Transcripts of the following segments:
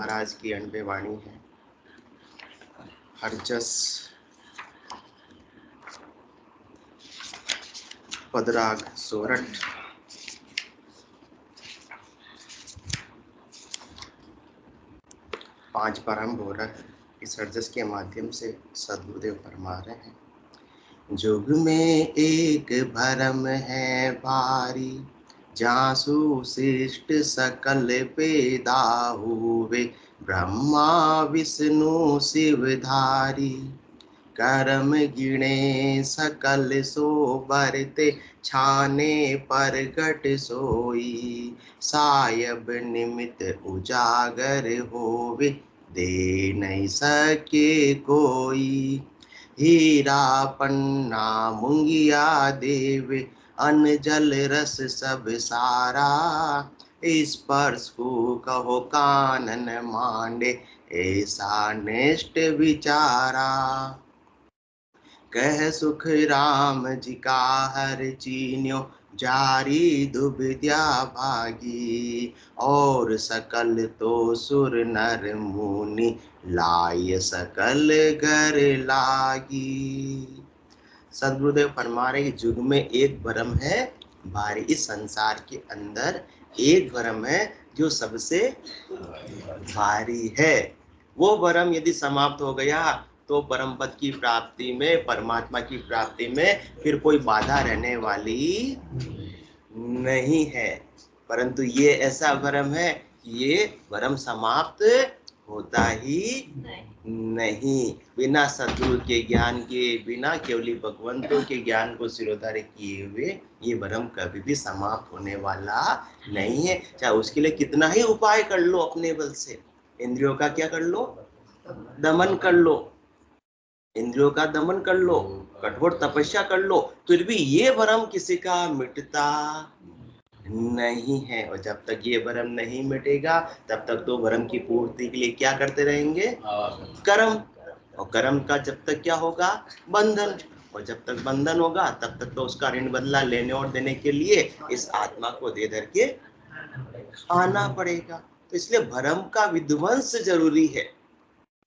महाराज की अनबे वाणी है। हरजस पदराग सोरठ। पांच प्रारंभ हो रहा है। इस हरजस के माध्यम से सद्गुरुदेव फरमा रहे हैं, जुग में एक भरम है भारी, जासु शिष्ट सकल पैदा हुए, ब्रह्मा विष्णु शिवधारी। कर्म गिणे सकल सो बरते, छाने परगट सोई, सायब निमित उजागर होवे, दे नहीं सके कोई। हीरा पन्ना मुंगिया देवे, अन्न जल रस सब सारा, स्पर्श को कहो कानन मांडे, ऐसा निष्ठ विचारा। कह सुख राम जी का हर चीन्यो, जारी दुविद्या भागी, और सकल तो सुर नर मुनि, लाय सकल घर लागी। सदगुरुदेव फरमा रहे कि युग में एक भ्रम है भारी। इस संसार के अंदर एक भ्रम है जो सबसे भारी है। वो भ्रम यदि समाप्त हो गया तो परम पद की प्राप्ति में, परमात्मा की प्राप्ति में फिर कोई बाधा रहने वाली नहीं है। परंतु ये ऐसा भ्रम है, ये भ्रम समाप्त होता ही नहीं। बिना सद्गुरु के ज्ञान के, बिना केवली भगवंतों के ज्ञान को सिरोधार्य किए हुए ये भ्रम कभी भी समाप्त होने वाला नहीं है। चाहे उसके लिए कितना ही उपाय कर लो अपने बल से, इंद्रियों का क्या कर लो, दमन कर लो, इंद्रियों का दमन कर लो, कठोर तपस्या कर लो, फिर भी ये भ्रम किसी का मिटता नहीं है। और जब तक ये भ्रम नहीं मिटेगा तब तक तो भ्रम की पूर्ति के लिए क्या करते रहेंगे, कर्म। और कर्म का जब तक क्या होगा, बंधन। और जब तक बंधन होगा तब तक तो उसका ऋण बदला लेने और देने के लिए इस आत्मा को दे धर के आना पड़ेगा। तो इसलिए भ्रम का विध्वंस जरूरी है।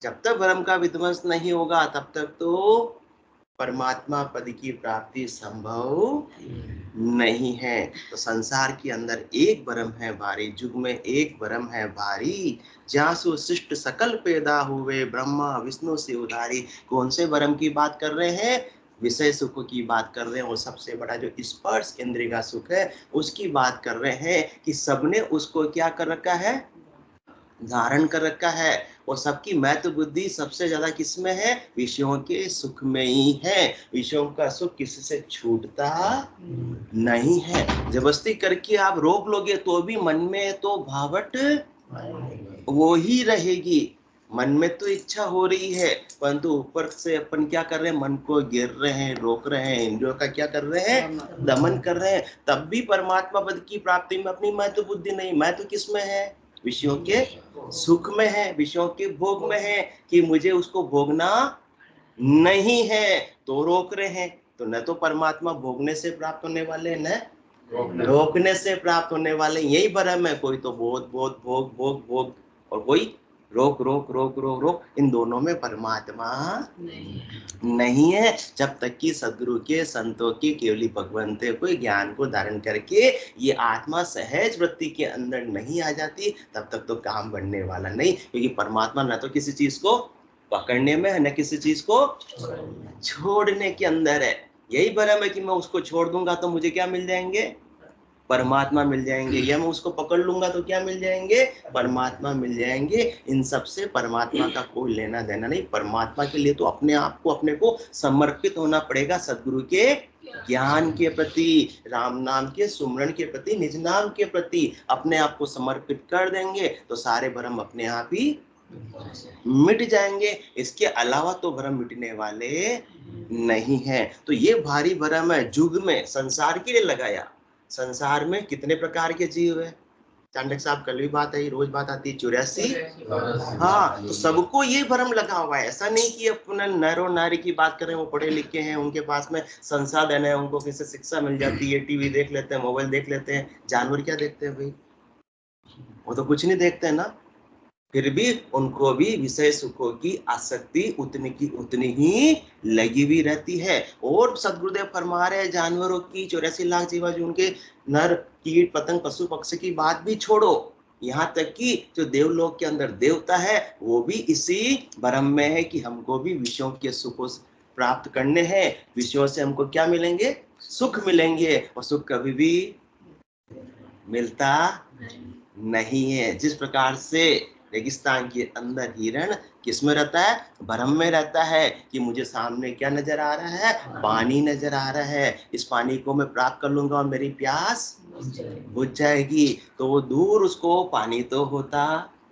जब तक भ्रम का विध्वंस नहीं होगा तब तक तो परमात्मा पद की प्राप्ति संभव नहीं है। तो संसार के अंदर एक भ्रम है भारी, युग में एक भ्रम है भारी, जासु शिष्ट सकल पैदा हुए, ब्रह्मा विष्णु से उधारी। कौन से भ्रम की बात कर रहे हैं, विषय सुख की बात कर रहे हैं। और सबसे बड़ा जो स्पर्श इंद्रिय का सुख है उसकी बात कर रहे हैं कि सबने उसको क्या कर रखा है, धारण कर रखा है। और सबकी महत्व बुद्धि सबसे ज्यादा किसमें है, विषयों के सुख में ही है। विषयों का सुख किसी से छूटता नहीं है। जबरदस्ती करके आप रोक लोगे तो भी मन में तो भावट वो ही रहेगी। मन में तो इच्छा हो रही है परंतु ऊपर से अपन क्या कर रहे हैं, मन को गिर रहे हैं, रोक रहे हैं, इंद्रियों का क्या कर रहे हैं, दमन कर रहे हैं। तब भी परमात्मा पद की प्राप्ति में अपनी महत्व बुद्धि नहीं। महत्व किसमें है, विषयों के सुख में है, विषयों के भोग में है कि मुझे उसको भोगना नहीं है तो रोक रहे हैं। तो न तो परमात्मा भोगने से प्राप्त होने वाले, न रोकने से प्राप्त होने वाले। यही भ्रम है। कोई तो बोध बोध भोग भोग भोग, और कोई रोक रोक रोक रोक रोक। इन दोनों में परमात्मा नहीं है। जब तक कि सदगुरु के, संतों के, केवली भगवंत को ज्ञान को धारण करके ये आत्मा सहज वृत्ति के अंदर नहीं आ जाती तब तक तो काम बढ़ने वाला नहीं। क्योंकि परमात्मा न तो किसी चीज को पकड़ने में है, न किसी चीज को छोड़ने के अंदर है। यही भ्रम है कि मैं उसको छोड़ दूंगा तो मुझे क्या मिल जाएंगे, परमात्मा मिल जाएंगे, या मैं उसको पकड़ लूंगा तो क्या मिल जाएंगे, परमात्मा मिल जाएंगे। इन सब से परमात्मा का कोई लेना देना नहीं। परमात्मा के लिए तो अपने आप को, अपने को समर्पित होना पड़ेगा सदगुरु के ज्ञान के प्रति, राम नाम के सुमरण के प्रति, निज नाम के प्रति अपने आप को समर्पित कर देंगे तो सारे भ्रम अपने आप ही मिट जाएंगे। इसके अलावा तो भ्रम मिटने वाले नहीं है। तो ये भारी भ्रम है युग में, संसार के लिए लगाया। संसार में कितने प्रकार के जीव है, चांडक साहब कल भी बात आई, रोज बात आती है, 84। हाँ, तो सबको ये भ्रम लगा हुआ है। ऐसा नहीं कि अपना नर और नारी की बात करें, वो पढ़े लिखे हैं, उनके पास में संसाधन है, उनको किसी शिक्षा मिल जाती है, टीवी देख लेते हैं, मोबाइल देख लेते हैं। जानवर क्या देखते हैं भाई, वो तो कुछ नहीं देखते हैं ना। फिर भी उनको भी विषय सुखों की आसक्ति उतनी की उतनी ही लगी हुई रहती है। और सदगुरुदेव फरमा रहे हैं जानवरों की 84 लाख जीवा जो उनके नर कीट पतंग पशु पक्षी की बात भी छोड़ो, यहाँ तक कि जो देवलोक के अंदर देवता है वो भी इसी भ्रम में है कि हमको भी विषयों के सुखों प्राप्त करने हैं, विषयों से हमको क्या मिलेंगे, सुख मिलेंगे, और सुख कभी भी मिलता नहीं है। जिस प्रकार से रेगिस्तान के अंदर हिरण किस में रहता है, भ्रम में रहता है कि मुझे सामने क्या नजर आ रहा है, पानी नजर आ रहा है, इस पानी को मैं प्राप्त कर लूंगा और मेरी प्यास बुझ जाएगी। तो वो दूर उसको पानी तो होता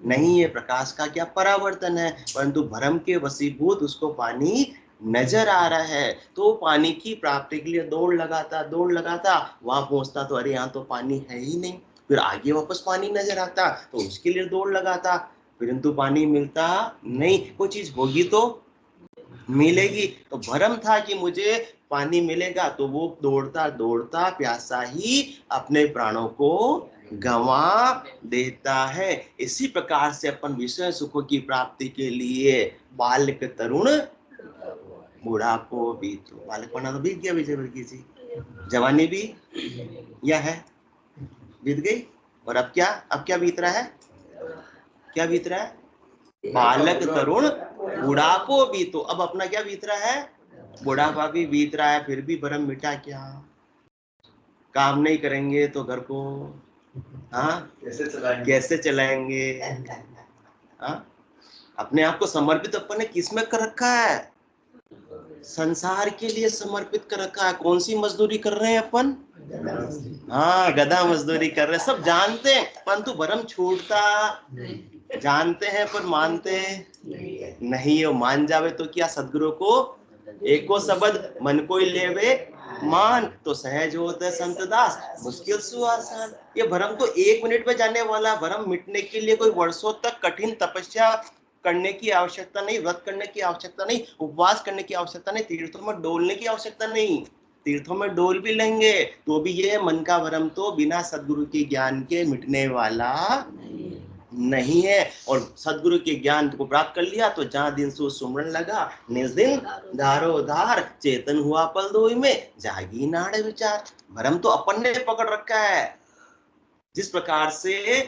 नहीं है, प्रकाश का क्या परावर्तन है, परंतु भ्रम के वशीभूत उसको पानी नजर आ रहा है। तो पानी की प्राप्ति के लिए दौड़ लगाता वहां पहुंचता तो अरे यहाँ तो पानी है ही नहीं, फिर आगे वापस पानी नजर आता तो उसके लिए दौड़ लगाता, परंतु पानी मिलता नहीं। कोई चीज होगी तो मिलेगी, तो भ्रम था कि मुझे पानी मिलेगा, तो वो दौड़ता दौड़ता प्यासा ही अपने प्राणों को गंवा देता है। इसी प्रकार से अपन विषय सुखों की प्राप्ति के लिए बालक तरुण बुढ़ापो भी, तो बालकपना तो बीत गया विजय वर्गीय जी, जवानी भी या है बीत गई, और अब क्या बीत रहा है, क्या बीत रहा है, बालक तरुण बुढ़ापो भी, तो अब अपना क्या बीत रहा है, बुढ़ापा भी बीत रहा है। फिर भी भ्रम मिटा क्या, काम नहीं करेंगे तो घर को कैसे चलाएंगे, अपने आप को समर्पित अपन ने किस में कर रखा है, संसार के लिए समर्पित कर रखा है। कौन सी मजदूरी कर रहे हैं अपन, गधा मजदूरी कर रहे हैं, सब जानते हैं परंतु भ्रम छूटता, जानते हैं पर मानते नहीं हो। मान जावे तो क्या, सदगुरु को एको शब्द मन को ही लेवे मान, तो सहज होता है संत दास मुश्किल सुआसान। ये भ्रम तो 1 मिनट में जाने वाला, भ्रम मिटने के लिए कोई वर्षों तक कठिन तपस्या करने की आवश्यकता नहीं, व्रत करने की आवश्यकता नहीं, उपवास करने की आवश्यकता नहीं, तीर्थों में डोलने की आवश्यकता नहीं। तीर्थों में डोल भी लेंगे तो भी ये मन का भ्रम तो बिना सदगुरु के ज्ञान के मिटने वाला नहीं है। और सदगुरु के ज्ञान को प्राप्त कर लिया तो जहां दिन सो सुमरन लगा, निज दिन धारो धार चेतन हुआ पल दोई में, जागी नाड़ विचार। भ्रम तो अपन ने पकड़ रखा है। जिस प्रकार से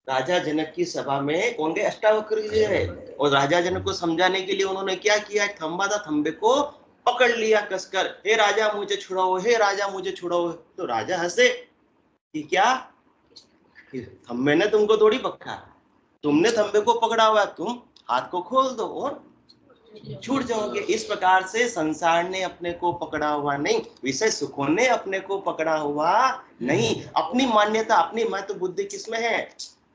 राजा जनक की सभा में कौन गए, अष्टावक्र जी है, और राजा जनक को समझाने के लिए उन्होंने क्या किया, एक खंबा था, खंबे को पकड़ लिया कसकर, हे राजा मुझे छुड़ाओ, हे राजा मुझे छुड़ाओ। तो राजा हंसे कि क्या, खंबे ने तुमको थोड़ी पकड़ा, तुमने खंबे को पकड़ा हुआ, तुम हाथ को खोल दो और छूट जाओगे। इस प्रकार से संसार ने अपने को पकड़ा हुआ नहीं, विषय सुखों ने अपने को पकड़ा हुआ नहीं। अपनी मान्यता अपनी महत्व बुद्धि किसमें है,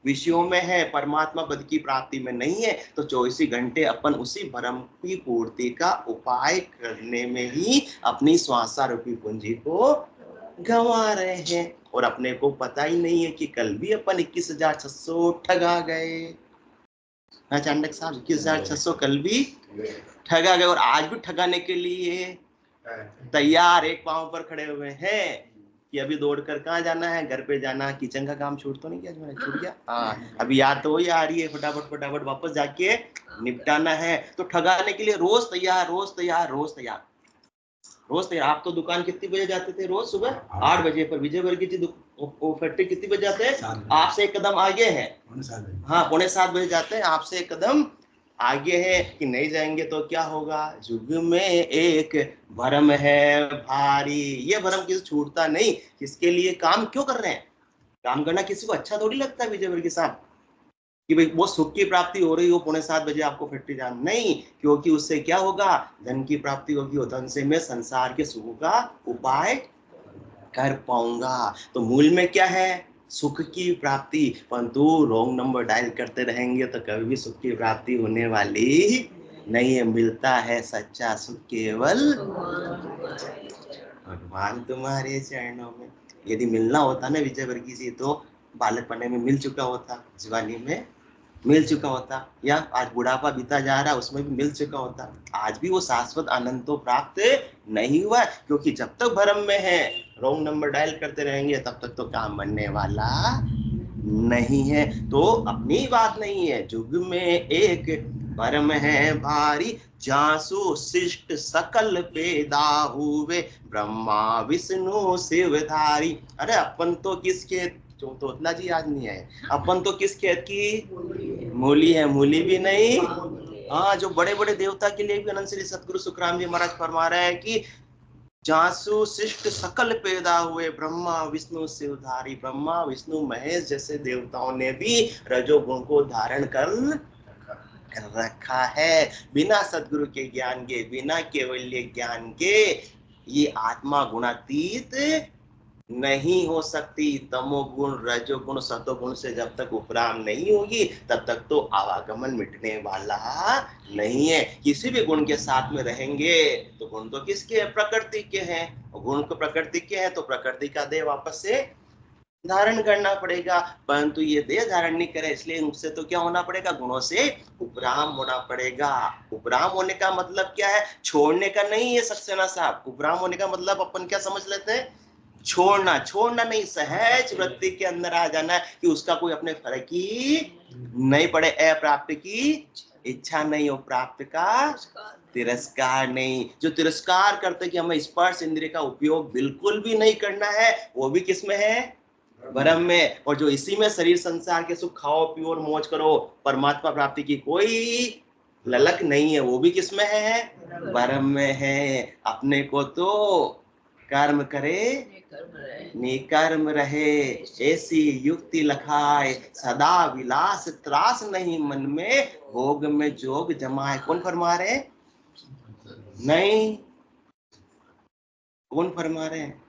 विषयों में है, परमात्मा पद की प्राप्ति में नहीं है। तो 24 घंटे अपन उसी भ्रम की पूर्ति का उपाय करने में ही अपनी श्वासा रूपी पूंजी को गंवा रहे हैं, और अपने को पता ही नहीं है कि कल भी अपन 21,600 ठगा गए। चांडक साहब 21,600 कल भी ठगा गए, और आज भी ठगाने के लिए तैयार एक पांव पर खड़े हुए हैं कि अभी दौड़कर कहाँ जाना है, घर पे जाना, किचन का काम छूट तो नहीं किया, छूट गया, अभी याद तो वही आ रही है, फटाफट वापस जाके निपटाना है। तो ठगाने के लिए रोज तैयार रोज तैयार रोज तैयार रोज तैयार। आप तो दुकान कितनी बजे जाते थे, रोज सुबह 8 बजे, पर विजय वर्गीय जी फैक्ट्री कितनी बजे जाते हैं, आपसे एक कदम आगे है, 7:45 बजे जाते हैं, आपसे एक कदम आगे है कि नहीं जाएंगे तो क्या होगा। युग में एक भ्रम है भारी, ये भ्रम किसी छूटता नहीं। किसके लिए काम क्यों कर रहे हैं, काम करना किसी को अच्छा थोड़ी लगता है विजय वर्गीय साहब, कि भाई वो सुख की प्राप्ति हो रही हो 7:45 बजे आपको फैक्ट्री जाना, नहीं, क्योंकि उससे क्या होगा, धन की प्राप्ति होगी, और धन से मैं संसार के सुख का उपाय कर पाऊंगा। तो मूल में क्या है, सुख की प्राप्ति, परंतु रॉन्ग नंबर डायल करते रहेंगे तो कभी भी सुख की प्राप्ति होने वाली नहीं है। मिलता है सच्चा सुख केवल भगवान तुम्हारे चरणों में। यदि मिलना होता ना विजय वर्गीय जी, तो बालकपने में मिल चुका होता, जवानी में मिल चुका होता, या आज बुढ़ापा बीता जा रहा है उसमें भी मिल चुका होता। आज भी वो शाश्वत आनंद तो प्राप्त नहीं हुआ, क्योंकि जब तक भ्रम में है, रॉन्ग नंबर डायल करते रहेंगे, तब तक तो काम बनने वाला नहीं है। तो अपनी बात नहीं है, जुग में एक परम है भारी, जासु शिष्ट सकल पैदा हुए, ब्रह्मा विष्णु शिवधारी। अरे अपन तो किस खेत, जो तोतला जी आज नहीं है, अपन तो किस खेत की मूली है, मूली भी नहीं। हाँ, जो बड़े बड़े देवता के लिए भी अनंत श्री सतगुरु सुखराम जी महाराज फरमा रहे हैं कि जासु शिष्ट सकल पैदा हुए, ब्रह्मा विष्णु शिवधारी। ब्रह्मा विष्णु महेश जैसे देवताओं ने भी रजोगुण को धारण कर रखा है। बिना सदगुरु के ज्ञान के, बिना केवल्य ज्ञान के ये आत्मा गुणातीत नहीं हो सकती। तमोगुण रजोगुण सतोगुण से जब तक उपराम नहीं होगी तब तक तो आवागमन मिटने वाला नहीं है। किसी भी गुण के साथ में रहेंगे तो गुण तो किसके, प्रकृति के हैं, गुण को प्रकृति के हैं तो प्रकृति का देह वापस से धारण करना पड़ेगा। परंतु ये देह धारण नहीं करे, इसलिए उससे तो क्या होना पड़ेगा, गुणों से उपराम होना पड़ेगा। उपराम होने का मतलब क्या है, छोड़ने का नहीं है सक्सेना साहब। उपराम होने का मतलब अपन क्या समझ लेते हैं, छोड़ना। छोड़ना नहीं, सहज वृत्ति के अंदर आ जाना कि उसका कोई अपने फर्क ही नहीं पड़े। अप्राप्त की इच्छा नहीं हो, प्राप्त का तिरस्कार नहीं। जो तिरस्कार करते कि हमें स्पर्श इंद्रिय का उपयोग बिल्कुल भी नहीं करना है, वो भी किसमें है, ब्रह्म में। और जो इसी में शरीर संसार के सुख खाओ पियो और मौज करो, परमात्मा प्राप्ति की कोई ललक नहीं है, वो भी किसमें है, ब्रह्म में है। अपने को तो कर्म करे निकर्म रहे, ऐसी युक्ति लखाए, सदा विलास त्रास नहीं मन में, भोग में जोग जमाए। कौन फरमा रहे, नहीं, कौन फरमा रहे हैं,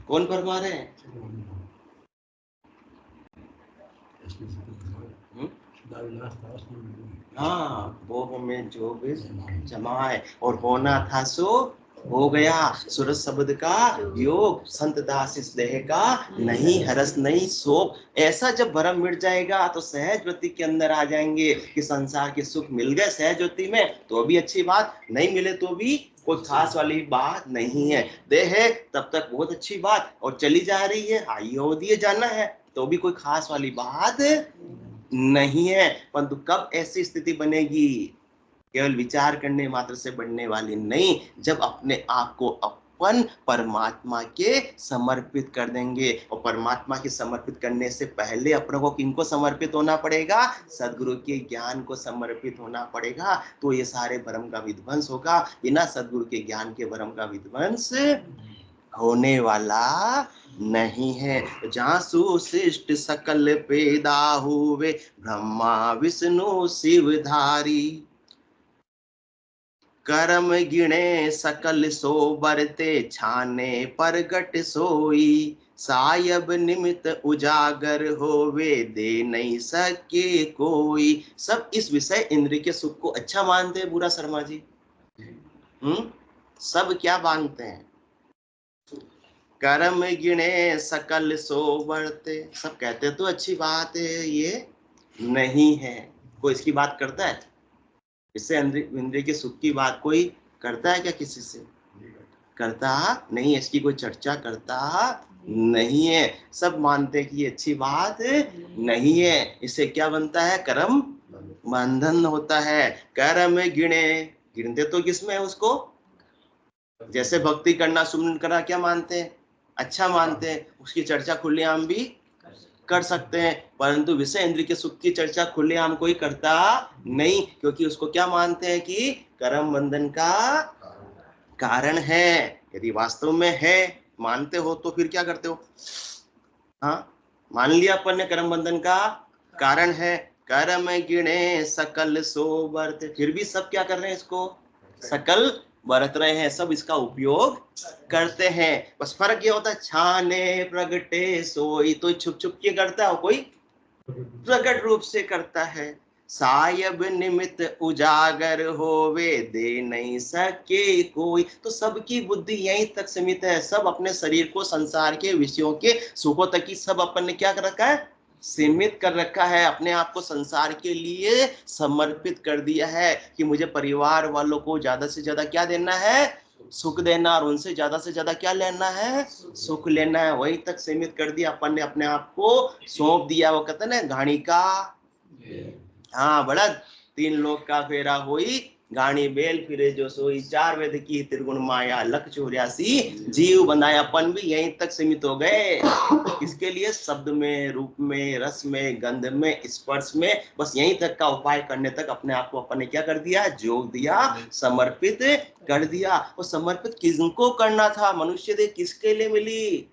कौन फरमा रहे हैं? हाँ, भोग में जोग जमाए, और होना था सो हो गया, सूरज शब्द का योग, संत दास इस देह का नहीं हरस नहीं शोक। ऐसा जब भरम मिट जाएगा तो सहज वृत्ति के अंदर आ जाएंगे कि संसार के सुख मिल गए सहज वृत्ति में तो भी अच्छी बात, नहीं मिले तो भी कोई खास वाली बात नहीं है। देह है तब तक बहुत अच्छी बात, और चली जा रही है, आयु दिए जाना है तो भी कोई खास वाली बात नहीं है। परंतु कब ऐसी स्थिति बनेगी, केवल विचार करने मात्र से बढ़ने वाली नहीं, जब अपने आप को अपन परमात्मा के समर्पित कर देंगे। और परमात्मा के समर्पित करने से पहले अपनों को किनको समर्पित होना पड़ेगा, सदगुरु के ज्ञान को समर्पित होना पड़ेगा। तो ये सारे भ्रम का विध्वंस होगा। बिना सदगुरु के ज्ञान के भ्रम का विध्वंस होने वाला नहीं है। जासु शिष्ट सकल पैदा हुए, ब्रह्मा विष्णु शिवधारी। कर्म गिणे सकल सो बरते, छाने परगट सोई, सायब निमित उजागर होवे, दे नहीं सके कोई। सब इस विषय इंद्रिय के सुख को अच्छा मानते हैं, बुरा शर्मा जी? सब क्या मानते हैं, कर्म गिणे सकल सो बरते, सब कहते तो अच्छी बात है, ये नहीं है। कोई इसकी बात करता है, इससे इंद्रिय के सुख की बात कोई करता है क्या, किसी से करता नहीं, इसकी कोई चर्चा करता नहीं है। सब मानते हैं कि ये अच्छी बात नहीं है। इससे क्या बनता है, कर्म बंधन होता है। कर्म गिणे, गिनते तो किसमें है उसको, जैसे भक्ति करना सुमन करना क्या मानते हैं, अच्छा मानते हैं, उसकी चर्चा खुलेआम भी कर सकते हैं। परंतु विषय इंद्रिय के सुख की चर्चा खुलेआम कोई करता नहीं, क्योंकि उसको क्या मानते हैं कि कर्म बंधन का कारण है। यदि वास्तव में है, मानते हो तो फिर क्या करते हो, हाँ, मान लिया अपन ने कर्म बंधन का कारण है। कर्म गिणे सकल सो बरते, फिर भी सब क्या कर रहे हैं, इसको सकल बरत रहे हैं, सब इसका उपयोग करते हैं। बस फर्क ये होता है, छाने प्रगटे सोई, तो छुप छुप के करता है, कोई प्रकट रूप से करता है। सायब निमित उजागर होवे, दे नहीं सके कोई। तो सबकी बुद्धि यहीं तक सीमित है, सब अपने शरीर को संसार के विषयों के सुखों तक ही सब अपन ने क्या कर रखा है, सीमित कर रखा है। अपने आप को संसार के लिए समर्पित कर दिया है कि मुझे परिवार वालों को ज्यादा से ज्यादा क्या देना है, सुख देना, और उनसे ज्यादा क्या लेना है, सुख लेना है। वहीं तक सीमित कर दिया अपन ने, अपने आप को सौंप दिया। वो कहते ना घाणी का, हाँ बड़ा, 3 लोक का फेरा होई, घाणी बेल फिरे जो सोई, 4 वेद की त्रिगुण माया, लख 84 जीव बनाया। अपन भी यहीं तक सीमित हो गए। किसके लिए? शब्द में, रूप में, रस में, गंध में, स्पर्श में, बस यहीं तक का उपाय करने तक अपने आप को अपन ने क्या कर दिया, जोग दिया, समर्पित कर दिया। और समर्पित किसको करना था? मनुष्य देह किसके लिए मिली?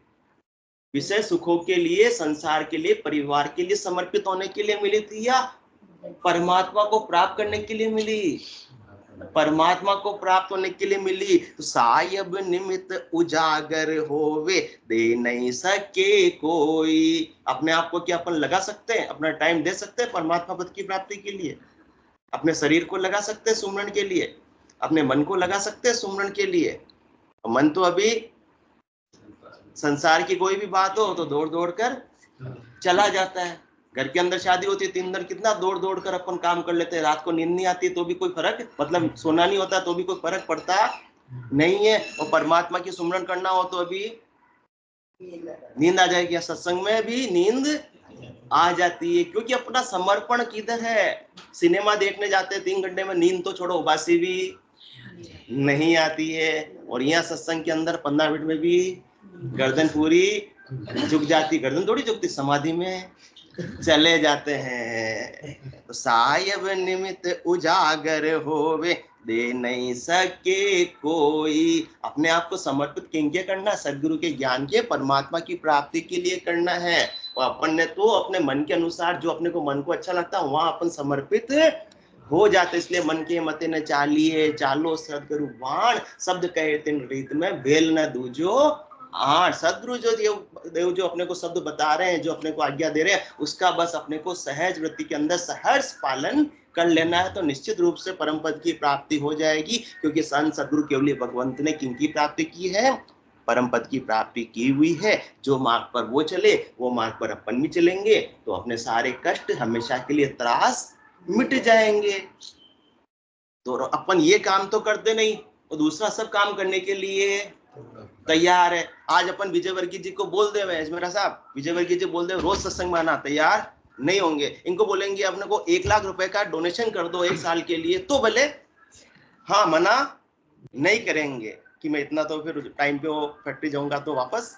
विषय सुखों के लिए, संसार के लिए, परिवार के लिए समर्पित होने के लिए मिली थी, या परमात्मा को प्राप्त करने के लिए मिली? परमात्मा को प्राप्त होने के लिए मिली। तो सायब निमित्त उजागर होवे, दे नहीं सके कोई। अपने आप को क्या अपन लगा सकते हैं, अपना टाइम दे सकते हैं परमात्मा पद की प्राप्ति के लिए? अपने शरीर को लगा सकते हैं सुमरण के लिए? अपने मन को लगा सकते हैं सुमरण के लिए? मन तो अभी संसार की कोई भी बात हो तो दौड़ दौड़ कर चला जाता है। घर के अंदर शादी होती है, 3 दिन कितना दौड़ दौड़ कर अपन काम कर लेते हैं। रात को नींद नहीं आती तो भी कोई फर्क, मतलब सोना नहीं होता तो भी कोई फर्क पड़ता नहीं है। और परमात्मा की सुमरण करना हो तो अभी नींद आ जाएगी। सत्संग में भी नींद आ जाती है, क्योंकि अपना समर्पण किधर है। सिनेमा देखने जाते हैं 3 घंटे में, नींद तो छोड़ो, उबासी भी नहीं आती है। और यहाँ सत्संग के अंदर 15 मिनट में भी गर्दन पूरी झुक जाती। गर्दन थोड़ी झुकती, समाधि में चले जाते हैं। तो सायब निमित्त उजागर होवे, दे नहीं सके कोई। अपने आप को समर्पित किंके करना? सदगुरु के ज्ञान के, परमात्मा की प्राप्ति के लिए करना है। और अपन ने तो अपने मन के अनुसार, जो अपने को मन को अच्छा लगता है वहां अपन समर्पित हो जाते। इसलिए मन के मते न चालिए, चालो सदगुरु बाण, शब्द कहे तिन रीत में, बेल न दूजो आठ। सदगुरु जो देव जो अपने को शब्द बता रहे हैं, जो अपने को आज्ञा दे रहे हैं, उसका बस अपने को सहज वृत्ति के अंदर सहर्ष पालन कर लेना है, तो निश्चित रूप से परम पद की प्राप्ति हो जाएगी। क्योंकि संत सदगुरु केवली भगवंत ने किनकी प्राप्ति की है? परम पद की प्राप्ति की हुई है। जो मार्ग पर वो चले, वो मार्ग पर अपन भी चलेंगे, तो अपने सारे कष्ट हमेशा के लिए, त्रास मिट जाएंगे। तो अपन ये काम तो करते नहीं, और दूसरा सब काम करने के लिए तैयार है। आज अपन विजय वर्गीय जी को बोल दे, मेरा साहब विजय वर्गीय जी बोल दे रोज सत्संग में आना, तैयार नहीं होंगे। इनको बोलेंगे अपने को 1 लाख रुपए का डोनेशन कर दो 1 साल के लिए, तो भले हाँ मना नहीं करेंगे कि मैं इतना तो फिर टाइम पे वो फैक्ट्री जाऊंगा तो वापस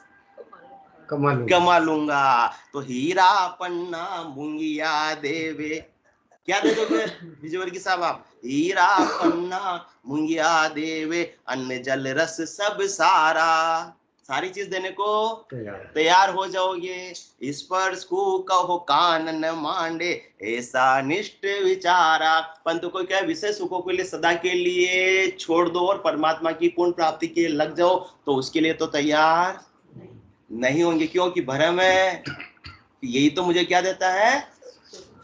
कमा लूंगा। तो हीरा पन्ना मुंगिया देवे, क्या दे दोगे विजय वर्गीय साहब आप? हीरा पन्ना मुंगिया देवे, अन्न जल रस सब सारा, सारी चीज देने को तैयार हो जाओगे। स्पर्श को कहो कान न मांडे, ऐसा निष्ठ विचारा। परंतु कोई क्या विषय सुखों के लिए सदा के लिए छोड़ दो और परमात्मा की पूर्ण प्राप्ति के लिए लग जाओ, तो उसके लिए तो तैयार नहीं होंगे। क्योंकि भ्रम है, यही तो मुझे क्या देता है?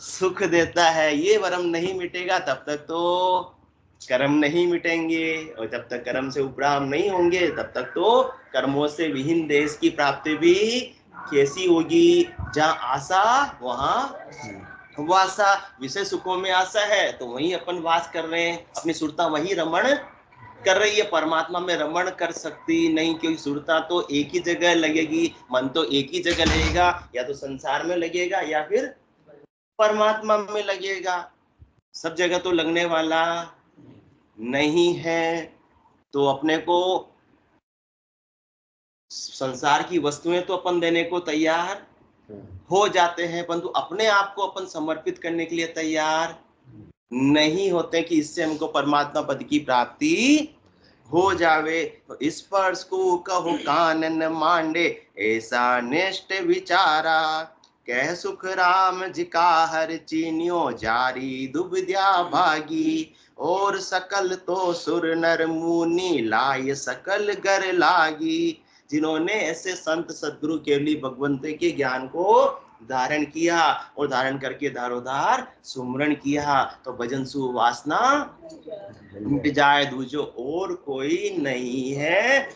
सुख देता है। ये भ्रम नहीं मिटेगा तब तक तो कर्म नहीं मिटेंगे, और जब तक कर्म से उपराम नहीं होंगे तब तक तो कर्मों से विहीन देश की प्राप्ति भी कैसी होगी? जहाँ आशा वहां वासा। विषय सुखों में आशा है तो वहीं अपन वास कर रहे हैं, अपनी सुरता वहीं रमण कर रही है, परमात्मा में रमण कर सकती नहीं। क्योंकि सुरता तो एक ही जगह लगेगी, मन तो एक ही जगह लगेगा, या तो संसार में लगेगा या फिर परमात्मा में लगेगा। सब जगह तो लगने वाला नहीं है। तो अपने को संसार की वस्तुएं तो अपन देने को तैयार हो जाते हैं, परंतु अपने आप को अपन समर्पित करने के लिए तैयार नहीं होते कि इससे हमको परमात्मा पद की प्राप्ति हो जावे। तो स्पर्श को कहो कानन मांडे, ऐसा निष्ठ विचारा। कह सुख राम जी का हर चीन्यो, जारी दुबद्या भागी। और सकल तो सुर नर मुनि, लाय सकल गर लागी। जिन्होंने ऐसे संत सदगुरु केवली भगवंत के ज्ञान को धारण किया और धारण करके दारोदार सुमरण किया, तो भजन सुवासना मिट जाए दूजो और कोई नहीं है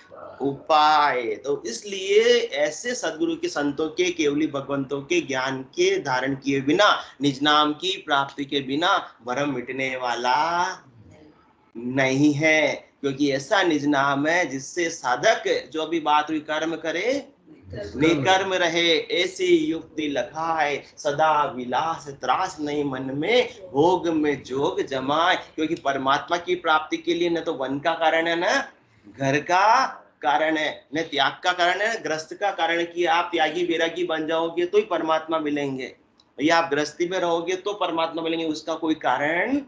उपाय। तो इसलिए ऐसे सदगुरु के संतों के केवली भगवंतों के ज्ञान के धारण किए बिना, निज नाम की प्राप्ति के बिना भ्रम मिटने वाला नहीं है। क्योंकि ऐसा निज नाम है जिससे साधक, जो अभी बात हुई, कर्म करे निकर्म रहे, ऐसी युक्ति लखाए, सदा विलास त्रास नहीं मन में, भोग में जोग जमाए। क्योंकि परमात्मा की प्राप्ति के लिए न तो वन का कारण है, न घर का कारण है, न त्याग का कारण है, ग्रस्त का कारण। कि आप त्यागी वैरागी बन जाओगे तो ही परमात्मा मिलेंगे, या आप गृहस्थी में रहोगे तो परमात्मा मिलेंगे, उसका कोई कारण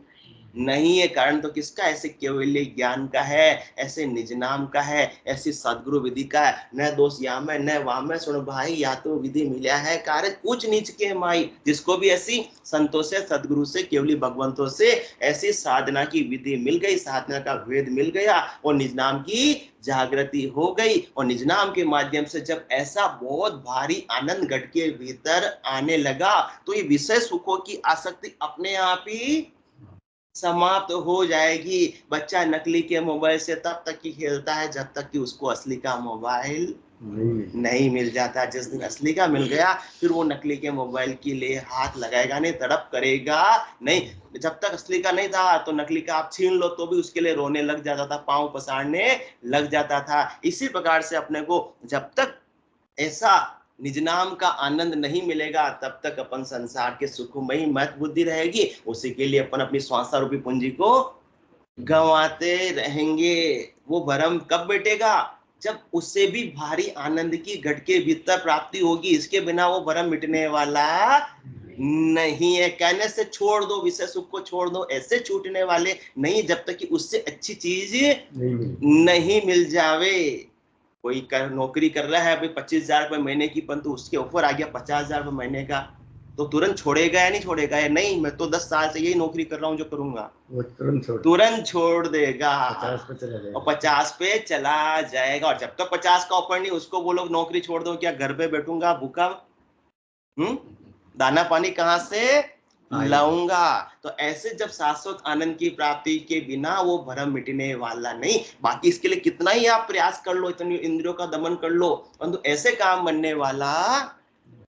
नहीं है। कारण तो किसका? ऐसे केवल ज्ञान का है, ऐसे निज नाम का है, ऐसी सदगुरु विधि का है। न दोष या में न वहां में, सुन भाई, या तो विधि मिला है कार्य कुछ नीच के माई। जिसको भी ऐसी संतोष से, सदगुरु से, केवली भगवंतों से ऐसी साधना की विधि मिल गई, साधना का वेद मिल गया और निज नाम की जागृति हो गई। और निज नाम के माध्यम से जब ऐसा बहुत भारी आनंद घट के भीतर आने लगा, तो ये विषय सुखों की आसक्ति अपने आप ही समाप्त हो जाएगी। बच्चा नकली के मोबाइल से तब तक ही खेलता है जब तक कि उसको असली का मोबाइल नहीं मिल जाता। जिस दिन असली का मिल गया, फिर वो नकली के मोबाइल के लिए हाथ लगाएगा नहीं, तड़प करेगा नहीं। जब तक असली का नहीं था तो नकली का आप छीन लो तो भी उसके लिए रोने लग जाता था, पांव पसारने लग जाता था। इसी प्रकार से अपने को जब तक ऐसा निज नाम का आनंद नहीं मिलेगा, तब तक अपन संसार के सुख में ही मत बुद्धि रहेगी। उसी के लिए अपन अपनी स्वास्थ्य रूपी पूंजी को गंवाते रहेंगे। वो भरम कब बैठेगा? जब उससे भी भारी आनंद की घट के भीतर प्राप्ति होगी। इसके बिना वो भरम मिटने वाला नहीं है। कहने से छोड़ दो, विषय सुख को छोड़ दो, ऐसे छूटने वाले नहीं जब तक कि उससे अच्छी चीज नहीं मिल जावे। कोई नौकरी कर रहा है अभी 25,000 रुपए महीने की, परंतु उसके ऑफर आ गया 50,000 रुपए महीने का, तो तुरंत छोड़ेगा या नहीं छोड़ेगा? या नहीं, मैं तो 10 साल से यही नौकरी कर रहा हूँ, जो करूंगा, वो तुरंत छोड़ देगा 50 पे चला जाएगा। और जब तक 50 का ऑफर नहीं, उसको वो लोग नौकरी छोड़ दो, क्या घर पे बैठूंगा भूखा? दाना पानी कहाँ से लाऊंगा? तो ऐसे जब शाश्वत आनंद की प्राप्ति के बिना वो भरम मिटने वाला नहीं। बाकी इसके लिए कितना ही आप प्रयास कर लो, इतनी इंद्रियों का दमन कर लो, परंतु ऐसे काम बनने वाला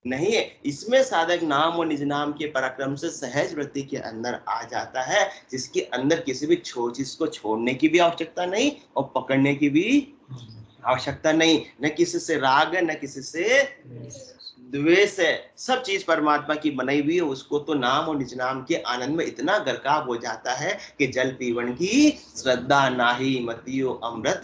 नहीं है। इसमें साधक नाम और निज नाम के पराक्रम से सहज वृत्ति के अंदर आ जाता है, जिसके अंदर किसी भी चीज को छोड़ने की भी आवश्यकता नहीं और पकड़ने की भी आवश्यकता नहीं। न किसी से राग है, न किसी से द्वेष है। सब चीज परमात्मा की बनाई हुई है। उसको तो नाम और निज नाम के आनंद में इतना गरकाव हो जाता है कि जल पीवन की श्रद्धा नाही, मतियो अमृत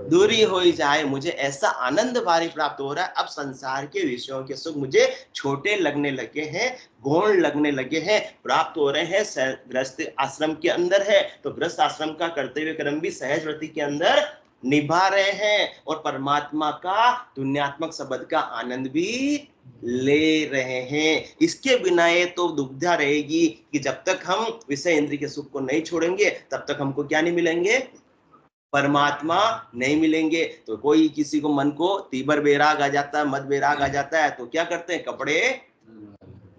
दूरी हो जाए। मुझे ऐसा आनंद भारी प्राप्त हो रहा है, अब संसार के विषयों के सुख मुझे छोटे लगने लगे हैं, गौण लगने लगे हैं, प्राप्त हो रहे हैं। गृहस्थ आश्रम के अंदर है तो गृहस्थ आश्रम का करते हुए कर्म भी सहज व्रति के अंदर निभा रहे हैं, और परमात्मा का तुण्यात्मक शब्द का आनंद भी ले रहे हैं। इसके बिना ये तो दुविधा रहेगी कि जब तक हम विषय इंद्रिय के सुख को नहीं छोड़ेंगे, तब तक हमको क्या नहीं मिलेंगे? परमात्मा नहीं मिलेंगे। तो कोई किसी को मन को तीव्र वैराग आ जाता है, मद वैराग आ जाता है, तो क्या करते हैं? कपड़े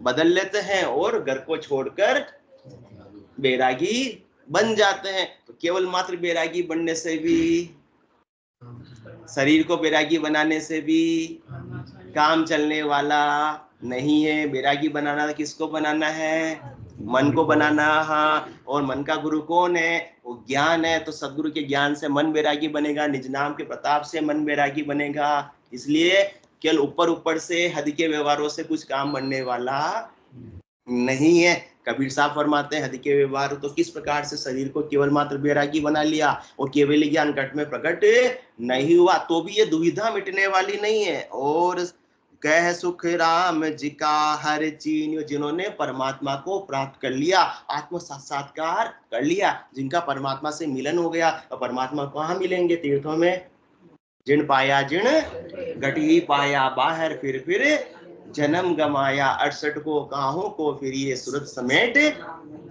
बदल लेते हैं और घर को छोड़कर वैरागी बन जाते हैं। तो केवल मात्र वैरागी बनने से भी, शरीर को वैरागी बनाने से भी काम चलने वाला नहीं है। वैरागी बनाना किसको बनाना है? मन को बनाना। हाँ, और मन का गुरु कौन है? वो ज्ञान है। तो सदगुरु के ज्ञान से मन वैरागी बनेगा, निज नाम के प्रताप से मन वैरागी बनेगा। इसलिए केवल ऊपर ऊपर से हद के व्यवहारों से कुछ काम बनने वाला नहीं है। कबीर साहब फरमाते हैं, हद के व्यवहार तो किस प्रकार से शरीर को केवल मात्र वैरागी बना लिया और केवल ज्ञान घट में प्रकट नहीं हुआ, तो भी ये दुविधा मिटने वाली नहीं है। और कह सुख राम जी का हर चीन्यो, जिन्होंने परमात्मा को प्राप्त कर लिया, आत्म साक्षात्कार कर लिया, जिनका परमात्मा से मिलन हो गया। और परमात्मा कहाँ मिलेंगे? तीर्थों में। जिन पाया जिन घटी पाया बाहर, फिर जन्म गमाया 68 को काहों को फिरिए, सूरत समेट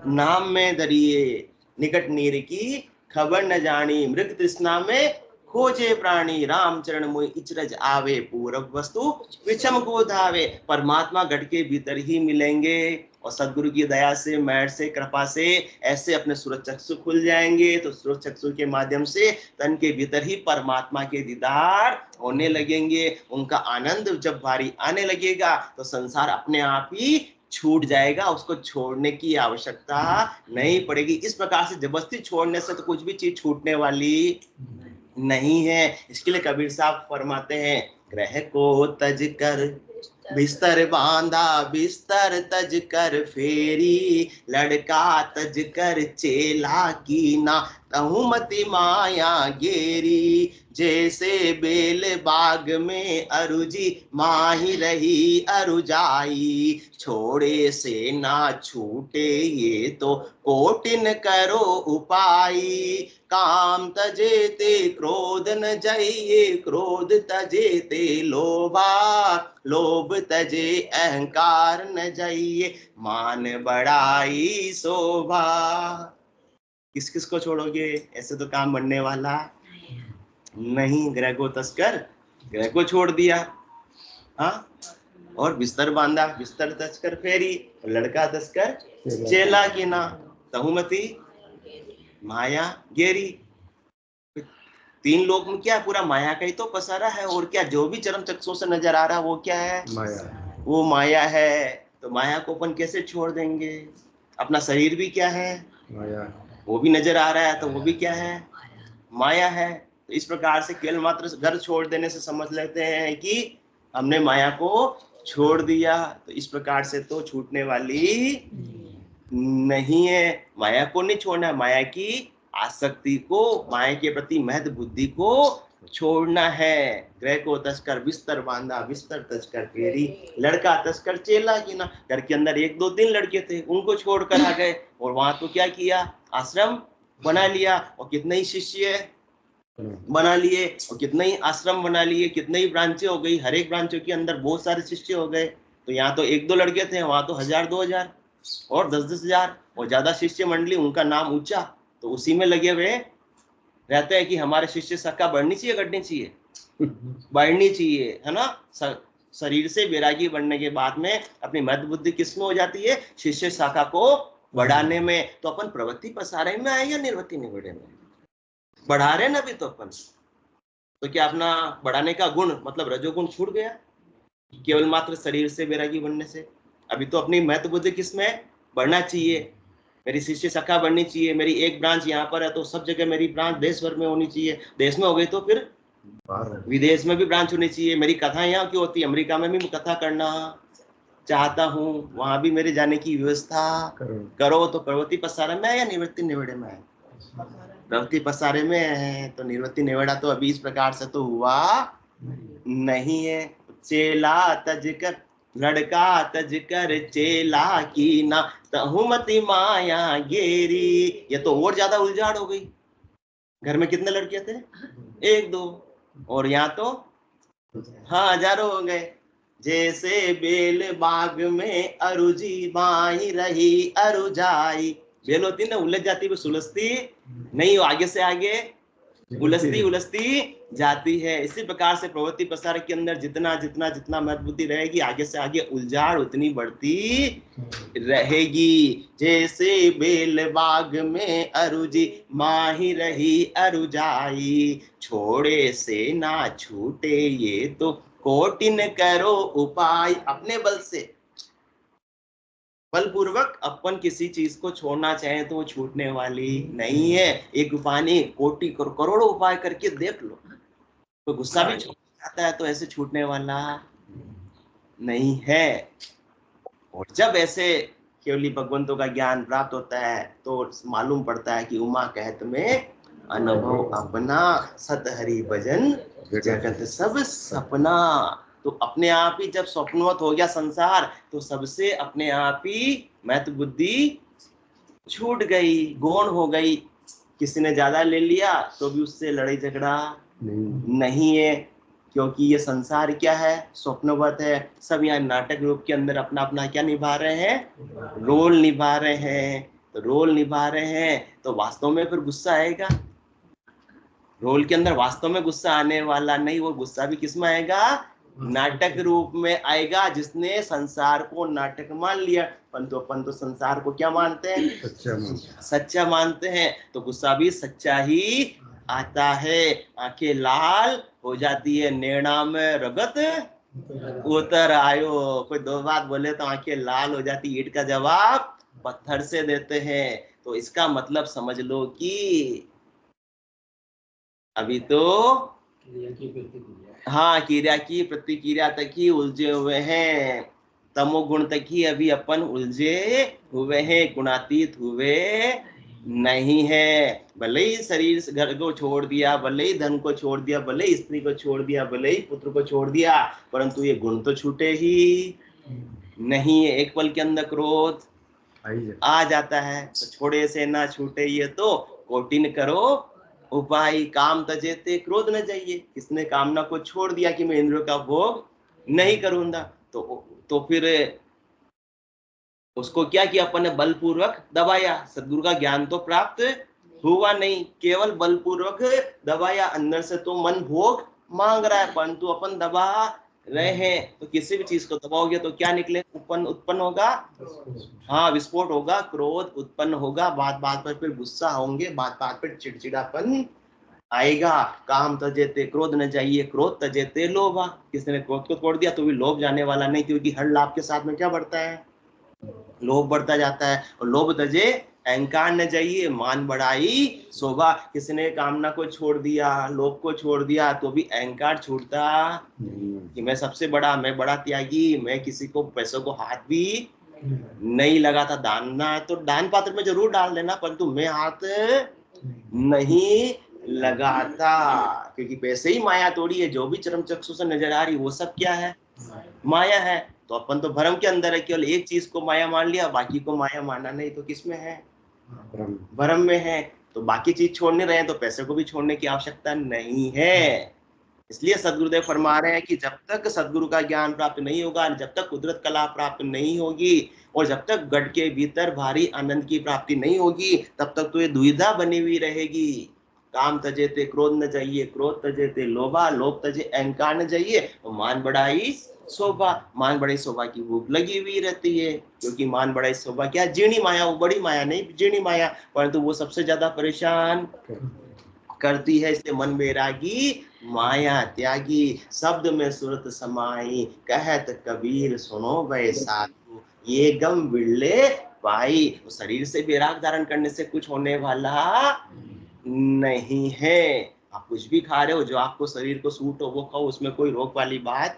नाम में धरिए। निकट नीर की खबर न जानी, मृग तृष्णा में खोजे प्राणी, राम चरण मोहि इचरज आवे, पूरब वस्तु विषम को धावे। परमात्मा घट के भीतर ही मिलेंगे, और सदगुरु की दया से, मेहर से, कृपा से ऐसे अपने सूरज चक्षु खुल जाएंगे। तो सूरज चक्षु के माध्यम से तन के भीतर ही परमात्मा के दीदार होने लगेंगे। उनका आनंद जब भारी आने लगेगा तो संसार अपने आप ही छूट जाएगा, उसको छोड़ने की आवश्यकता नहीं पड़ेगी। इस प्रकार से जबरदस्ती छोड़ने से तो कुछ भी चीज छूटने वाली नहीं है। इसके लिए कबीर साहब फरमाते हैं, ग्रह को तज कर बिस्तर बांधा, बिस्तर तज कर फेरी, लड़का तज कर चेला की ना, तहु मति माया गेरी। जैसे बेल बाग में अरुजी, माही रही अरुजाई, छोड़े से ना छूटे ये तो कोटिन करो उपाय। काम तजे ते क्रोध न जाइए, क्रोध तजे ते लोभा, लोभ तजे अहंकार न जाइए, मान बड़ाई शोभा। किस किस को छोड़ोगे? ऐसे तो काम बनने वाला नहीं। ग्रह को तस्कर, ग्रह को छोड़ दिया, हाँ, और बिस्तर बांधा, बिस्तर तस्कर फेरी, लड़का तस्कर चेला की ना, तहुमति माया गेरी। तीन लोक में क्या, पूरा माया का ही तो पसारा है। और क्या, जो भी चरम चक्षुओं से नजर आ रहा है वो क्या है? माया। वो माया है। तो माया को अपन कैसे छोड़ देंगे? अपना शरीर भी क्या है? माया। वो भी नजर आ रहा है, तो वो भी क्या है? माया है। तो इस प्रकार से केवल मात्र घर छोड़ देने से समझ लेते हैं कि हमने माया को छोड़ दिया। तो इस प्रकार से तो छूटने वाली नहीं है। माया को नहीं छोड़ना, माया की आसक्ति को, माया के प्रति महत्व बुद्धि को छोड़ना है। ग्रह को तस्कर बिस्तर बांधा, बिस्तर तस्कर फेरी, लड़का तस्कर चेला की ना। घर के अंदर 1-2-3 लड़के थे, उनको छोड़कर आ गए और वहां तो क्या किया? आश्रम बना लिया। और कितने ही शिष्य बना लिए, और कितने ही आश्रम बना लिए, कितने ही ब्रांचें हो गई, हर एक ब्रांचों के अंदर बहुत सारे शिष्य हो गए। तो यहाँ तो 1-2 लड़के थे, वहां तो 1000-2000 और 10-10 हजार और ज्यादा शिष्य मंडली, उनका नाम ऊंचा। तो उसी में लगे हुए रहते हैं कि हमारे शिष्य शाखा बढ़नी चाहिए, घटनी चाहिए? बढ़नी चाहिए, है ना। शरीर से वैरागी बनने के बाद में अपनी मध्य बुद्धि किस में हो जाती है? शिष्य शाखा को बढ़ाने में। तो अपन प्रवृत्ति पसारे में आए या निर्वृत्ति निवड़े में? बढ़ा रहे ना अभी तो अपन। तो क्या अपना बढ़ाने का गुण मतलब रजोगुण छूट गया केवल मात्र शरीर से वैरागी बनने से? अभी तो अपनी महत्व बुद्धि किसमें बढ़ना चाहिए? मेरी शिष्य शाखा बढ़नी चाहिए। मेरी एक ब्रांच यहाँ पर है तो सब जगह मेरी ब्रांच देश भर में होनी चाहिए। देश में हो गई तो फिर विदेश में भी ब्रांच होनी चाहिए। मेरी कथा यहाँ क्यों होती है? अमेरिका में भी कथा करना चाहता हूँ, वहां भी मेरे जाने की व्यवस्था करो। तो प्रवृत्ति पसारे में है या निवृत्ति निवड़े में है? प्रवृत्ति पसारे में है। तो निवृत्ति निवड़ा तो अभी इस प्रकार से तो हुआ नहीं है। चेला तज कर, लड़का तज कर चेला की ना, तहुमति माया गेरी। ये तो और ज्यादा उलझाड़ हो गई। घर में कितने लड़के थे? 1-2, और यहाँ तो हाँ हजारों हो गए। जैसे बेल बाग में अरुजी, माही रही अरुजाई। बेल होती ना, उलझ जाती है, सुलझती नहीं, आगे से आगे उलझती जाती है। इसी प्रकार से प्रवृत्ति प्रसार के अंदर जितना जितना जितना महत्व बुद्धि रहेगी, आगे से आगे उलझाड़ उतनी बढ़ती रहेगी। जैसे बेल बाग में अरुजी, माही रही अरुजाई, छोड़े से ना छूटे ये तो कोटिन करो उपाय। अपने बल से, बलपूर्वक अपन किसी चीज को छोड़ना चाहे तो वो छूटने वाली नहीं है। एक उपाय नहीं, कोटि करोड़ों उपाय करके देख लो, तो गुस्सा भी छूट जाता है, तो ऐसे छूटने वाला नहीं है। और जब ऐसे केवली भगवंतों का ज्ञान प्राप्त होता है तो मालूम पड़ता है कि उमा कहत में अनुभव अपना, सत हरि भजन जगत सब सपना। तो अपने आप ही जब स्वप्नवत हो गया संसार, तो सबसे अपने आप ही महत्व बुद्धि छूट गई, गौण हो गई। किसी ने ज्यादा ले लिया तो भी उससे लड़ाई झगड़ा नहीं है, क्योंकि ये संसार क्या है? स्वप्नवत है। सब यहाँ नाटक रूप के अंदर अपना अपना क्या निभा रहे हैं? रोल निभा रहे हैं। तो रोल निभा रहे हैं तो वास्तव में फिर गुस्सा आएगा? रोल के अंदर वास्तव में गुस्सा आने वाला नहीं, वो गुस्सा भी किस में आएगा? नाटक रूप में आएगा। जिसने संसार को नाटक मान लिया, परंतु अपन तो संसार को क्या मानते हैं? सच्चा मानते हैं। तो गुस्सा भी सच्चा ही आता है। आंखें लाल हो जाती है, नैना में रगत उतर आयो। कोई दो बात बोले तो आंखें लाल हो जाती, ईंट का जवाब पत्थर से देते हैं। तो इसका मतलब समझ लो कि अभी तो हाँ, क्रिया की प्रतिक्रिया तक ही उलझे हुए हैं, तमोगुण तक ही अभी अपन उलझे हुए हैं, गुणातीत हुए नहीं है। भले ही शरीर घर को छोड़ दिया, भले ही धन को छोड़ दिया, भले ही स्त्री को छोड़ दिया, भले ही पुत्र को छोड़ दिया, परंतु ये गुण तो छूटे ही नहीं है। एक पल के अंदर क्रोध आ जाता है, तो छोड़े से ना छूटे ये तो कोटिन करो उपाय। काम तजेते क्रोध न जाइए। किसने कामना को छोड़ दिया कि मैं इंद्रियों का भोग नहीं करूंगा, तो फिर उसको क्या किया अपन ने, बलपूर्वक दबाया। सदगुरु का ज्ञान तो प्राप्त हुआ नहीं, केवल बलपूर्वक दबाया। अंदर से तो मन भोग मांग रहा है, परंतु अपन दबा रहे हैं। तो किसी भी चीज को दबाओगे तो क्या निकले, उत्पन्न होगा, हाँ विस्फोट होगा, क्रोध उत्पन्न होगा, बात बात पर फिर गुस्सा होंगे, बात बात पर चिड़चिड़ापन आएगा। काम तजेते क्रोध न जाइए, क्रोध तजेते लोभा। किसी ने क्रोध को तोड़ दिया तो भी लोभ जाने वाला नहीं, क्योंकि हर लाभ के साथ में क्या बढ़ता है, लोभ बढ़ता जाता है। और लोभ तजे अहंकार न जाइए, मान बढ़ाई शोभा। किसी ने कामना को छोड़ दिया, लोभ को छोड़ दिया, तो भी अहंकार छूटता कि मैं सबसे बड़ा, मैं बड़ा त्यागी, मैं किसी को पैसों को हाथ भी नहीं लगाता। दानना है तो दान पात्र में जरूर डाल देना, परंतु मैं हाथ नहीं लगाता, क्योंकि पैसे ही माया तोड़ी है। जो भी चरम चक्षु से नजर आ रही वो सब क्या है, माया है। तो अपन तो भ्रम के अंदर है, केवल एक चीज को माया मान लिया, बाकी को माया माना नहीं। तो किसमें है, भ्रम में है। तो बाकी चीज छोड़ने रहे हैं, तो पैसे को भी छोड़ने की आवश्यकता नहीं है। इसलिए सदगुरुदेव फरमा रहे हैं कि जब तक सदगुरु का ज्ञान प्राप्त नहीं होगा, जब तक कुदरत कला प्राप्त नहीं होगी, और जब तक गढ़ के भीतर भारी आनंद की प्राप्ति नहीं होगी, तब तक तो ये दुविधा बनी हुई रहेगी। काम तजेते क्रोध न जाइए, क्रोध तजेते लोभा, लोभ तजे अहंकार न जाइए, और मान बढ़ाई शोभा, मान बढ़ाई शोभा की भूख लगी हुई रहती है। क्योंकि मान बढ़ाई शोभा क्या, जीणी माया, वो बड़ी माया नहीं, जीणी माया, परंतु वो सबसे ज्यादा परेशान करती है। इसलिए मन वैरागी माया त्यागी, शब्द में सूरत समाई, कहत कबीर सुनो वै साधु, ये गम बिरले पाई। शरीर से वैराग धारण करने से कुछ होने वाला नहीं है। आप कुछ भी खा रहे हो, जो आपको शरीर को सूट हो वो खाओ, उसमें कोई रोक वाली बात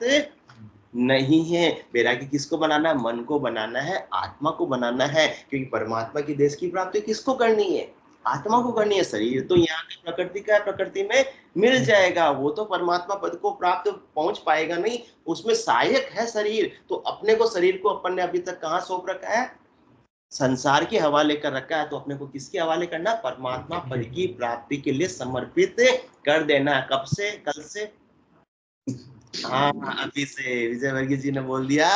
नहीं है। वैरागी किसको बनाना है, मन को बनाना है, आत्मा को बनाना है। क्योंकि परमात्मा की देश की प्राप्ति किसको करनी है, आत्मा को करनी है। शरीर तो यहाँ की प्रकृति का है, प्रकृति में मिल जाएगा, वो तो परमात्मा पद को प्राप्त पहुंच पाएगा नहीं, उसमें सहायक है शरीर। तो अपने को, शरीर को अपन ने अभी तक कहाँ सौंप रखा है, संसार के हवाले कर रखा है। तो अपने को किसके हवाले करना, परमात्मा पद की प्राप्ति के लिए समर्पित कर देना। कब से, कल से, हाँ अभी से। विजय वर्गीय जी ने बोल दिया,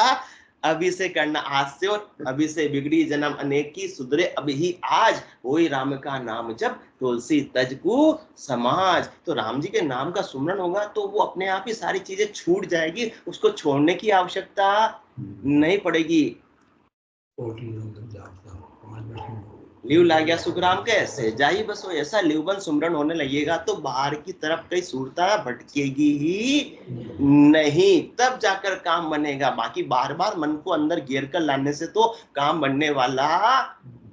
अभी से करना, आज से। और अभी से बिगड़ी जन्म अनेक की, सुधरे अभी ही आज, वही राम का नाम जब तुलसी तज को समाज। तो राम जी के नाम का सुमरन होगा तो वो अपने आप ही सारी चीजें छूट जाएगी, उसको छोड़ने की आवश्यकता नहीं पड़ेगी। लिव ला गया सुखराम कैसे जाई बस, वो ऐसा लिवबन सुमरन होने लगेगा तो बाहर की तरफ कई सूरता भटकेगी ही नहीं, तब जाकर काम बनेगा। बाकी बार बार मन को अंदर घेर कर लाने से तो काम बनने वाला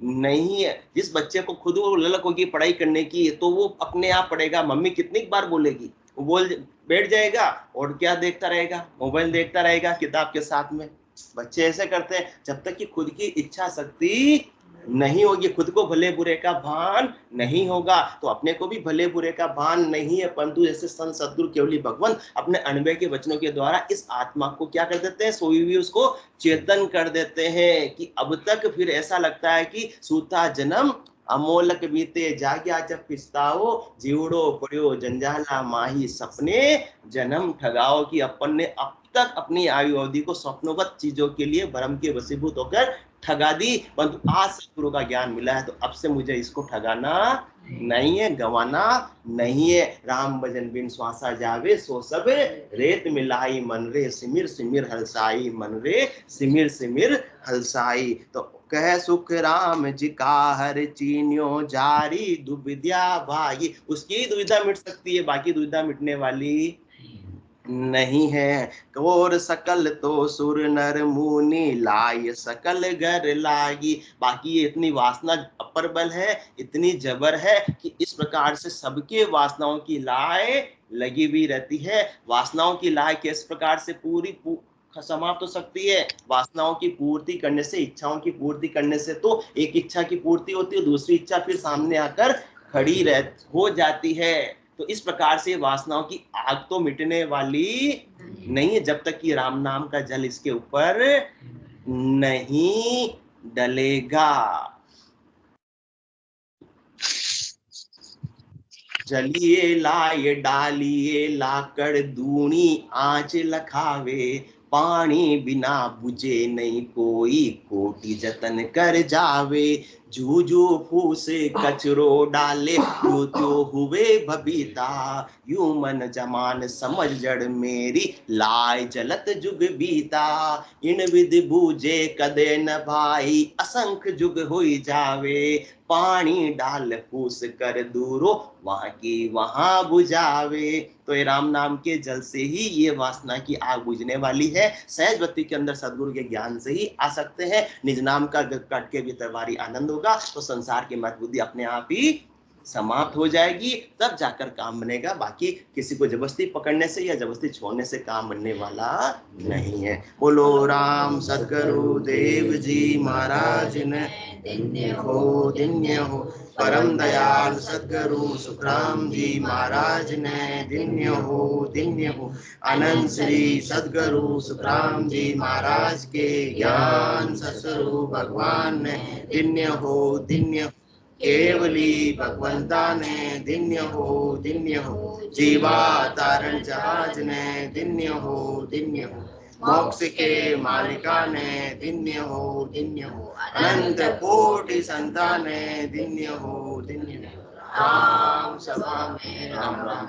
नहीं है। जिस बच्चे को खुद वो ललक होगी पढ़ाई करने की, तो वो अपने आप पढ़ेगा। मम्मी कितनी बार बोलेगी, वो बोल बैठ जाएगा, और क्या देखता रहेगा, मोबाइल देखता रहेगा किताब के साथ में। बच्चे ऐसे करते हैं। जब तक कि खुद की इच्छा शक्ति नहीं होगी, खुद को भले बुरे का भान नहीं होगा, तो अपने को भी भले बुरे का भान नहीं है। परंतु जैसे संत सद्गुरु केवली भगवंत अपने अनुभव के वचनों के द्वारा इस आत्मा को क्या कर देते हैं, सोई हुई उसको चेतन कर देते हैं। कि अब तक फिर ऐसा लगता है कि सूता जन्म अमोलक बीते, जाग्या जब पिस्ताओ, जीवड़ो पड़ियो जंजाला माही, सपने जन्म ठगाओ। कि अपन ने अब तक अपनी आयु अवधि को स्वप्नवत चीजों के लिए भ्रम के वशीभूत होकर ठगा दी, परंतु आज सतगुरु का ज्ञान मिला है, तो अब से मुझे इसको ठगाना नहीं है, गंवाना नहीं है। राम भजन बिन श्वासा जावे, सो सब रेत मिलाई, मन रे सिमिर सिमिर हलसाई, मन रे सिमिर सिमिर हलसाई। तो कह सुख राम जी का हर चीन्यो, जारी दुविधा भागी। उसकी दुविधा मिट सकती है, बाकी दुविधा मिटने वाली नहीं है। और सकल तो सुर नर मुनि लाय सकल घर लागी। बाकी ये इतनी वासना अपर बल है, इतनी जबर है कि इस प्रकार से सबके वासनाओं की लाय लगी भी रहती है। वासनाओं की लाय किस प्रकार से समाप्त हो सकती है? वासनाओं की पूर्ति करने से, इच्छाओं की पूर्ति करने से तो एक इच्छा की पूर्ति होती है, दूसरी इच्छा फिर सामने आकर खड़ी हो जाती है। तो इस प्रकार से वासनाओं की आग तो मिटने वाली नहीं है जब तक कि राम नाम का जल इसके ऊपर नहीं डलेगा। जलिए लाए डालिए लाकर दूनी आंच लखावे। पानी बिना बुझे नहीं कोई कोटि जतन कर जावे। जूझू फूस कचरो डाले त्यों त्यों हुए भबीता। यूं मन जमान समझ जड़ मेरी लाए जलत जुग बीता। इन विधि बूझे कदे न भाई असंख जुग होई जावे। पानी डाल फूस कर दूरो वहां की वहां बुझावे। तो ये राम नाम के जल से ही ये वासना की आग बुझने वाली है। सहज भक्ति के अंदर सदगुरु के ज्ञान से ही आ सकते हैं। निज नाम का कट के भीतर भारी आनंद होगा तो संसार की मत बुद्धि अपने आप ही समाप्त हो जाएगी, तब जाकर काम बनेगा। बाकी किसी को जबरदस्ती पकड़ने से या जबरदस्ती छोड़ने से काम बनने वाला नहीं है। बोलो राम सदगुरु देव जी महाराज ने धन्य हो। परम दयाल सदगुरु सुखराम जी महाराज ने धन्य हो। अनंत श्री सदगुरु सुखराम जी महाराज के ज्ञान सतस्वरूप भगवान ने धन्य हो। केवली भगवंता ने धन्य हो। जीवा तारण जहाज ने धन्य हो। मोक्ष के मालिका ने धन्य हो। अनंत कोटि संतान ने धन्य हो। राम सभा में राम राम।